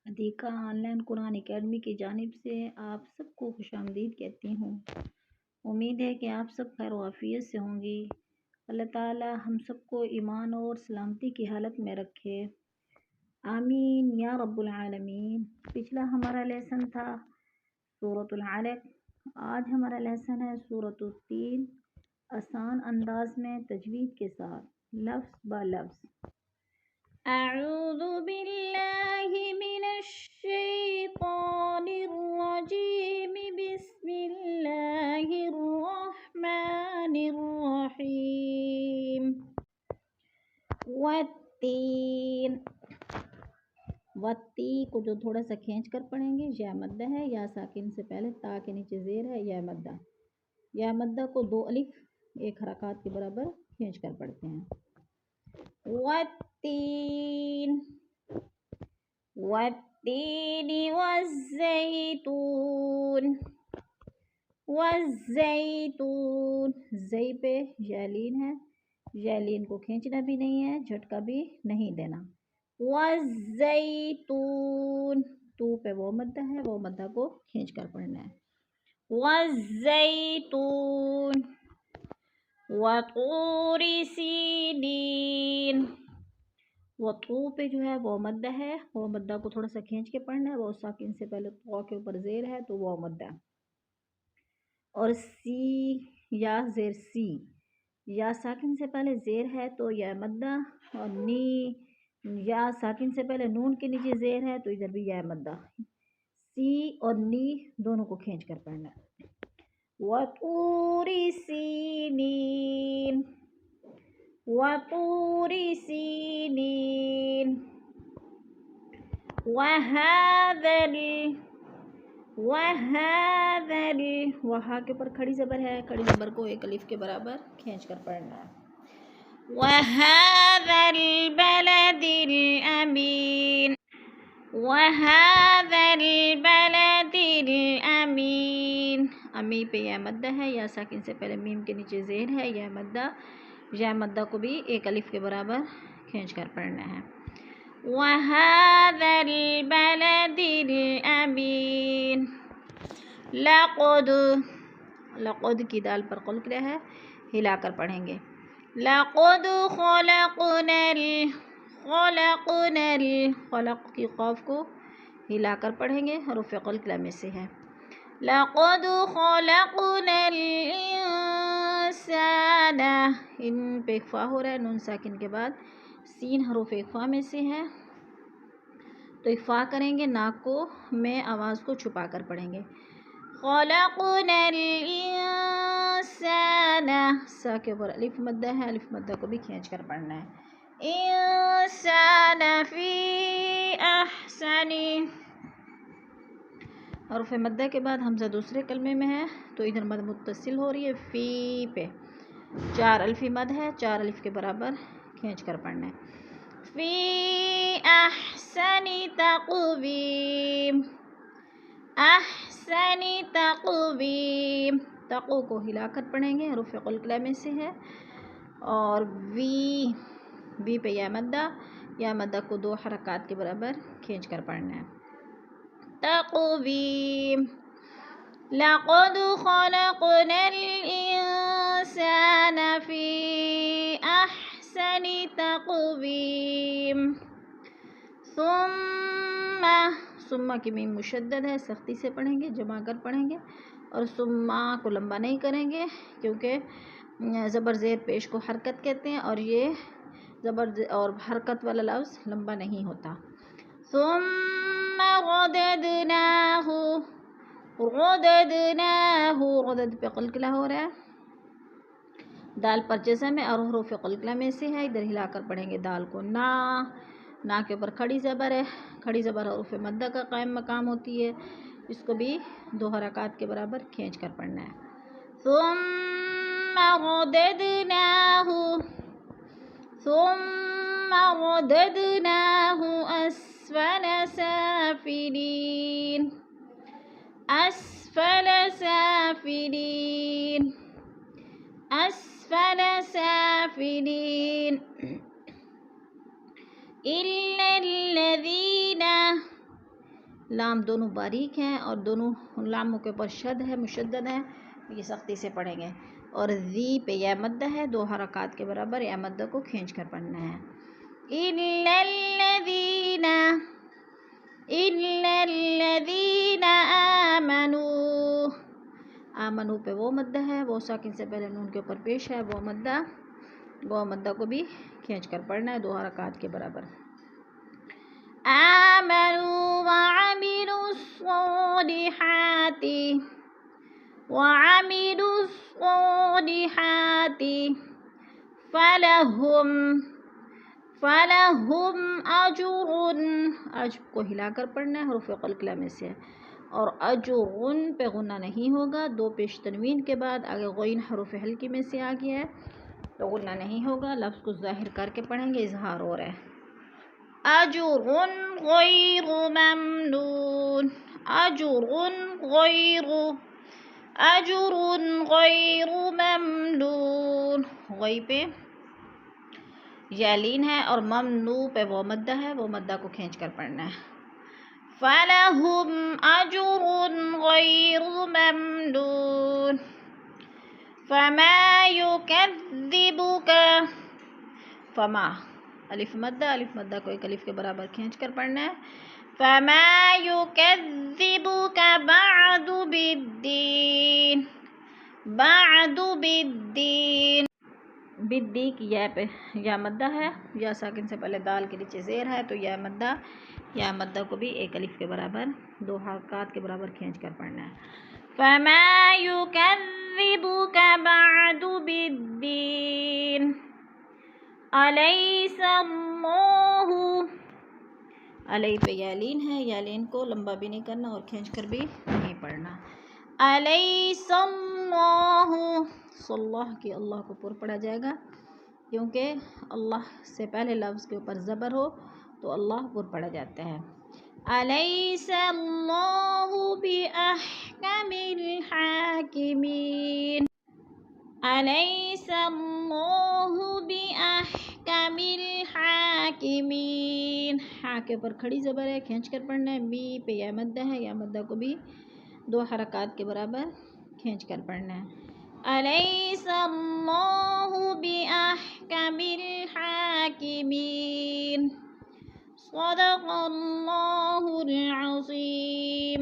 अधिका online Quran academy की जानिब से आप सबको खुशामदीद कहती हूँ। उम्मीद है कि आप सब खैर वाफियत से होंगी। अल्लाह ताला हम सबको ईमान और सलामती की हालत में रखे, आमीन या रब्बुल आलमीन। पिछला हमारा लेसन था सूरतुल अलक। आज हमारा लेसन है सूरतुल तीन, आसान अंदाज में तजवीद के साथ, लफ्ज़ ब लफ्ज़। अऊज़ु बिल्लाहि मिनश शैतानिर रजीम, बिस्मिल्लाहिर रहमानिर रहीम। वत्तीन, वत्ती को जो थोड़ा सा खींच कर पढ़ेंगे, या मद्दा है, या साकिन से पहले ता के नीचे ज़ेर है, या मद्दा। या मद्दा को दो अलिफ एक हरकत के बराबर खींच कर पढ़ते हैं। वत्तीन, वत्तीनी वज़्ज़ैतून, वज़्ज़ैतून। ज़ई पे जैलीन है, जैलीन को खींचना भी नहीं है, झटका भी नहीं देना। वज़्ज़ैतून, तू पे वो मद्दा है, वो मद्दा को खींच कर पढ़ना है। वज़्ज़ैतून, वतूरि सीनीन। वो तू पे जो है वो मद्दा है, वो मद्दा को थोड़ा सा खींच के पढ़ना है। वो साकिन से पहले तो के ऊपर ज़ेर है तो वो मद्दा। और सी या ज़ेर सी, या साकिन से पहले ज़ेर है तो या मद्दा, और नी या साकिन से पहले नून के नीचे ज़ेर है तो इधर भी या मद्दा। सी और नी दोनों को खींच कर पढ़ना है। वतूरि सीनीन, वतूरि सीनीन। वहादल, वहादल, वहा के ऊपर खड़ी ज़बर है, खड़ी ज़बर को एक अलिफ के बराबर खींच कर पढ़ना है। वहादल बलदिल अमीन, वहादल बलदिल अमीन। अमी पे या मद्दा है, या साकिन से पहले मीम के नीचे ज़ेर है, या मद्दा। या मद्दा को भी एक अलिफ के बराबर खींच कर पढ़ना है। वहादल बलदिल अमीन। लक़द, लक़द की दाल पर क़ुल किया है, हिलाकर पढ़ेंगे। लक़द ख़लक़नल, ख़लक़नल, ख़लक़ की क़ाफ़ को हिलाकर पढ़ेंगे, हरूफ़ क़ुल में से है। लक़द ख़लक़नल इंसाना, इन पे इख्फ़ा हो रहा है, नून साकिन के बाद सीन हरूफ़ इख्फ़ा में से है तो इख्फ़ा करेंगे, नाक को में आवाज़ को छुपा कर पढ़ेंगे। ख़लक़नल इंसाना, सा के ऊपर अलिफ मद्दा है, अलिफ मद्दा को भी खींच कर पढ़ना है। इंसाना फ़ी अहसनी, हरूफ़ मद्दा के बाद हमज़ा दूसरे कलमे में है तो इधर मद मुत्तसिल हो रही है। फ़ी पे चार अलिफ़ी मद है, चार अलिफ के बराबर खींच कर पढ़ना है। फ़ी अहसनी तक़वीम, अहसनी तक़वीम। तक़ू को हिलाकर पढ़ेंगे, हरूफ़ क़ुल में से है। और वी, वी पे या मद्दा को दो हरकत के बराबर खींच कर पढ़ना है। तक़वीम। लक़द ख़लक़नल इंसाना फ़ी अहसनी तक़वीम। सुम्मा, सुम्मा की मीम मुशद्दद है, सख्ती से पढ़ेंगे, जमा कर पढ़ेंगे। और सुम्मा को लंबा नहीं करेंगे क्योंकि ज़बर ज़ेर पेश को हरकत कहते हैं और ये ज़बर और हरकत वाला लफ्ज़ लंबा नहीं होता। सुम्मा गददनाहु, गददनाहु, गदद पे क़ुल हो रहा है, दाल पर जज़म है और हरूफ़ क़ुल में से है, इधर हिलाकर पढ़ेंगे दाल को। ना, ना के ऊपर खड़ी ज़बर है, खड़ी ज़बर हरूफ़ मद्दा का कायम मकाम होती है, इसको भी दो हरकत के बराबर खींच कर पढ़ना है। सुम्मा गददनाहु, सुम्मा गददनाहु अस्फ़ल साफ़िलीन, अस्फ़ल साफ़िलीन, अस्फ़ल साफ़िलीन। इल्लल्लज़ीना, لام دونوں باریک ہیں اور دونوں لاموں کے اوپر شد ہے، مشدد ہے، یہ سختی سے پڑھیں گے. اور ذی پہ یا مدہ ہے، 2 حرکات کے برابر یا مدہ کو کھینچ کر پڑھنا ہے. إِلَّا الَّذِينَ آمَنُوا. آمنو پہ وہ مدہ ہے، وہ ساکن سے پہلے نون کے اوپر پیش ہے، وہ مدہ کو بھی کھینچ کر پڑھنا ہے 2 حرکات کے برابر. آمنوا وعملوا الصالحات فلهم أجر. اجر کو ہلا کر پڑھنا ہے، حروف قلقلہ میں سے. اور اجر پہ غنہ نہیں ہوگا، 2 پیش تنوین کے بعد آگے غین حروف حلقی میں سے آ گیا ہے تو غنہ نہیں ہوگا. لفظ کو ظاہر کر کے پڑھیں گے، اظہار ہو رہا ہے. اجر غیر ممنون. اجر غیر ممنون. غی پہ یالین ہے اور ممنوع پہ وہ مدہ ہے، وہ مدہ کو کھینچ کر پڑھنا ہے. فَلَهُمْ أَجْرٌ غَيْرُ مَمْنُونٍ. فَمَا يُكَذِّبُكَ. فما الف مدہ کو ایک الف کے برابر کھینچ کر پڑھنا ہے. فَمَا يُكَذِّبُكَ بَعْدُ بِالدِّينِ. بدی کی یا پہ یا مدہ ہے، یا ساکن سے پہلے دال کے نیچے زیر ہے تو یا مدہ کو بھی ایک الف کے برابر 2 حرکات کے برابر کھینچ کر پڑھنا ہے. فَمَا يُكَذِّبُكَ بَعْدُ بِالدِّينِ. أَلَيْسَ اللَّهُ. علیہ پہ یالین ہے، یالین کو لمبا بھی نہیں کرنا اور کھینچ کر بھی نہیں پڑھنا. أَلَيْسَ اللَّهُ. صلّہ کی اللہ کو پر پڑھا جائے گا کیونکہ اللہ سے پہلے لفظ کے اوپر زبر ہو تو اللہ پر پڑھا جاتا ہے. أَلَيْسَ اللَّهُ بِأَحْكَمِ الْحَاكِمِينَ. أَلَيْسَ اللَّهُ بِأَحْكَمِ الْحَاكِمِينَ. ہا کے اوپر کھڑی زبر ہے، کھینچ کر پڑھنا ہے. می پہ یا مدہ ہے، یا مدہ کو بھی 2 حرکات کے برابر کھینچ کر پڑھنا ہے. أَلَيْسَ اللَّهُ بِأَحْكَمِ الْحَاكِمِينَ. صدق اللہ العظیم.